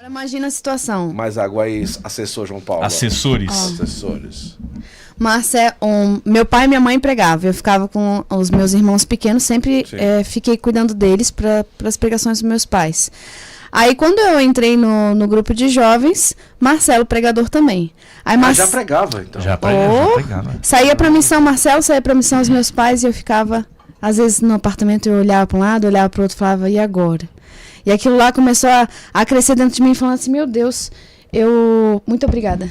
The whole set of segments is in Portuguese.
Imagina a situação. Mas agora é assessor João Paulo. Assessores. Assessores. Meu pai e minha mãe pregavam. Eu ficava com os meus irmãos pequenos, sempre fiquei cuidando deles para as pregações dos meus pais. Aí quando eu entrei no grupo de jovens, Marcelo, pregador também. Aí já pregava, então. Já pregava. Saía pra missão, Marcelo saía pra missão os meus pais e eu ficava, às vezes no apartamento eu olhava pra um lado, olhava pro outro e falava, e agora? E aquilo lá começou a crescer dentro de mim, falando assim, meu Deus, muito obrigada.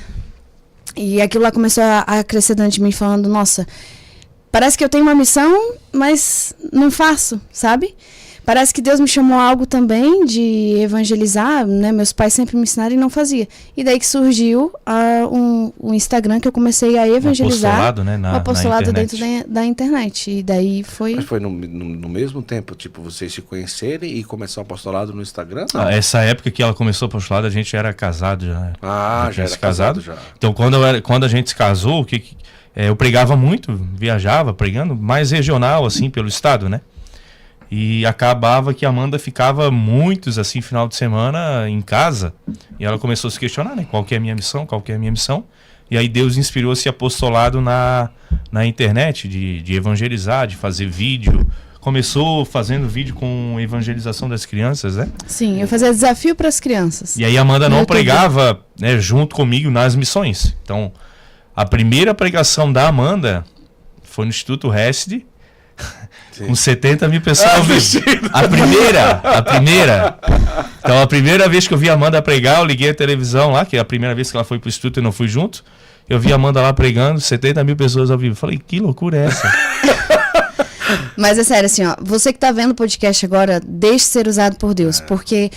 E aquilo lá começou a crescer dentro de mim, falando, nossa, parece que eu tenho uma missão, mas não faço, sabe? Parece que Deus me chamou a algo também de evangelizar, né? Meus pais sempre me ensinaram e não fazia. E daí que surgiu um Instagram que eu comecei a evangelizar. Um apostolado, né? Um apostolado dentro da internet. E daí foi... Mas foi no mesmo tempo, tipo, vocês se conhecerem e começar o apostolado no Instagram? Não? Essa época que ela começou o apostolado, a gente era casado já. Né? Já era casado já. Então, quando a gente se casou, eu pregava muito, viajava pregando, mais regional, assim, pelo estado, né? E acabava que a Amanda ficava muitos, assim, final de semana em casa. E ela começou a se questionar, né? Qual que é a minha missão? Qual que é a minha missão? E aí Deus inspirou esse apostolado na internet, de evangelizar, de fazer vídeo. Começou fazendo vídeo com evangelização das crianças, né? Sim, eu fazia desafio para as crianças. E aí a Amanda não pregava, né, junto comigo nas missões. Então, a primeira pregação da Amanda foi no Instituto Hesed, com 70 mil pessoas ao vivo. A primeira. Então, a primeira vez que eu vi a Amanda pregar, eu liguei a televisão lá, que é a primeira vez que ela foi pro instituto e não fui junto. Eu vi a Amanda lá pregando, 70 mil pessoas ao vivo. Falei, que loucura é essa? Mas é sério, assim, ó, você que tá vendo o podcast agora, deixe ser usado por Deus, porque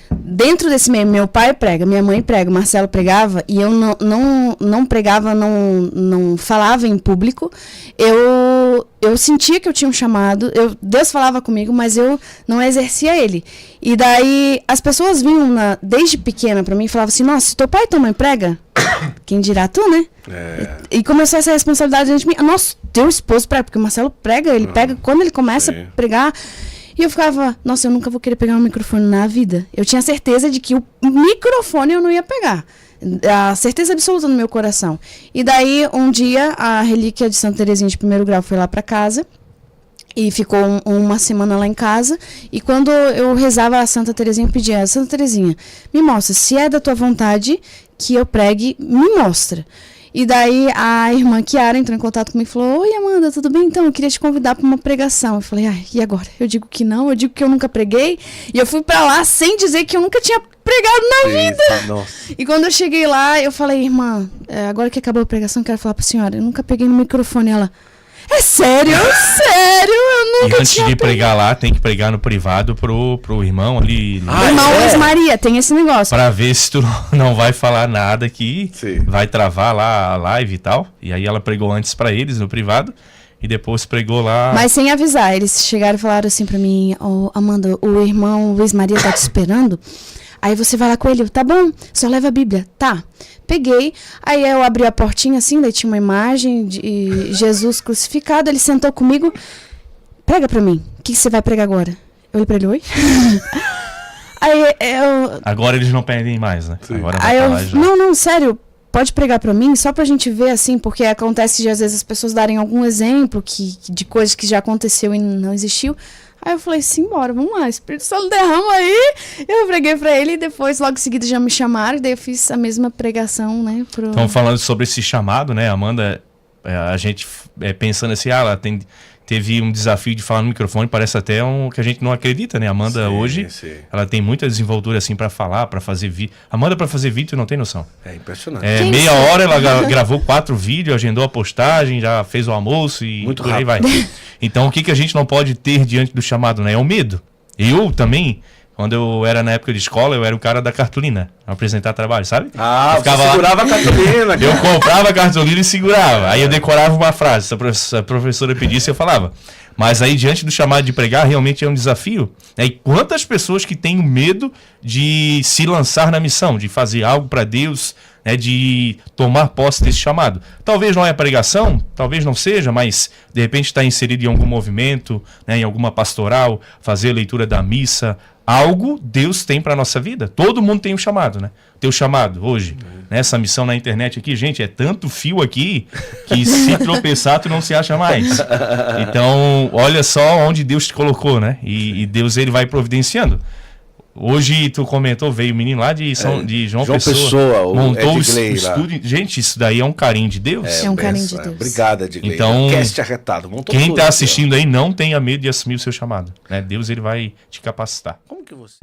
dentro desse meio, meu pai prega, minha mãe prega, Marcelo pregava, e eu não pregava, não falava em público. Eu sentia que eu tinha um chamado, Deus falava comigo, mas eu não exercia ele. E daí as pessoas vinham desde pequena pra mim e falavam assim, nossa, se teu pai e tua mãe prega, quem dirá tu, né? E começou essa responsabilidade dentro de mim. Nossa, teu esposo prega, porque o Marcelo prega, ele pega quando ele começa a pregar. E eu ficava, nossa, eu nunca vou querer pegar um microfone na vida. Eu tinha certeza de que o microfone eu não ia pegar. A certeza absoluta no meu coração. E daí, um dia, a relíquia de Santa Teresinha de primeiro grau foi lá pra casa. E ficou uma semana lá em casa. E quando eu rezava a Santa Teresinha, eu pedia, Santa Teresinha, me mostra, se é da tua vontade que eu pregue, me mostra. E daí a irmã Kiara entrou em contato comigo e falou, oi Amanda, tudo bem? Então, eu queria te convidar para uma pregação. Eu falei, e agora? Eu digo que não, eu digo que eu nunca preguei. E eu fui para lá sem dizer que eu nunca tinha pregado na vida. Nossa. E quando eu cheguei lá, eu falei, irmã, agora que acabou a pregação, eu quero falar para a senhora, eu nunca peguei no microfone. Ela, é sério? Sério? Eu nunca tinha. E antes de pregar lá, tem que pregar no privado pro irmão ali. Irmão Luiz Maria, tem esse negócio. Pra ver se tu não vai falar nada que vai travar lá a live e tal. E aí ela pregou antes pra eles no privado e depois pregou lá. Mas sem avisar, eles chegaram e falaram assim pra mim, Amanda, o irmão Luiz Maria tá te esperando. Aí você vai lá com ele, tá bom, só leva a Bíblia. Tá. Peguei, aí eu abri a portinha assim, daí tinha uma imagem de Jesus crucificado, ele sentou comigo, prega pra mim, o que você vai pregar agora? Eu olhei pra ele, oi? Aí eu... Agora eles não pedem mais, né? Agora aí não, sério, pode pregar pra mim, só pra gente ver assim, porque acontece de às vezes as pessoas darem algum exemplo de coisas que já aconteceu e não existiu. Aí eu falei, simbora, vamos lá, Espírito Santo derrama aí. Eu preguei pra ele e depois, logo em seguida, já me chamaram. E daí eu fiz a mesma pregação, né? Então, falando sobre esse chamado, né, Amanda, a gente pensando assim, ela teve um desafio de falar no microfone, parece até que a gente não acredita, né? Amanda hoje, ela tem muita desenvoltura assim pra falar, pra fazer vídeo. Amanda, pra fazer vídeo, não tem noção. É impressionante. Meia hora ela gravou 4 vídeos, agendou a postagem, já fez o almoço e muito por aí rápido. vai. Então, o que a gente não pode ter diante do chamado, né? É o medo. Eu também, quando eu era na época de escola, eu era o cara da cartolina, apresentar trabalho, sabe? Você segurava a cartolina. Eu comprava a cartolina e segurava. Aí eu decorava uma frase, se a professora pedisse, eu falava. Mas aí, diante do chamado de pregar, realmente é um desafio. E quantas pessoas que têm medo de se lançar na missão, de fazer algo para Deus, né, de tomar posse desse chamado. Talvez não é pregação, talvez não seja, mas de repente está inserido em algum movimento, né, em alguma pastoral, fazer a leitura da missa, algo Deus tem para nossa vida. Todo mundo tem um chamado, né? Teu chamado hoje, nessa missão na internet aqui, gente, é tanto fio aqui que se tropeçar tu não se acha mais. Então, olha só onde Deus te colocou, né? E Deus, ele vai providenciando. Hoje, tu comentou, veio o menino lá de João Pessoa montou o estúdio. Gente, isso daí é um carinho de Deus. É um carinho de Deus. Obrigado, Edgley. Então, Cast arretado. Quem está assistindo aí, não tenha medo de assumir o seu chamado, né? Deus, ele vai te capacitar. Como que você...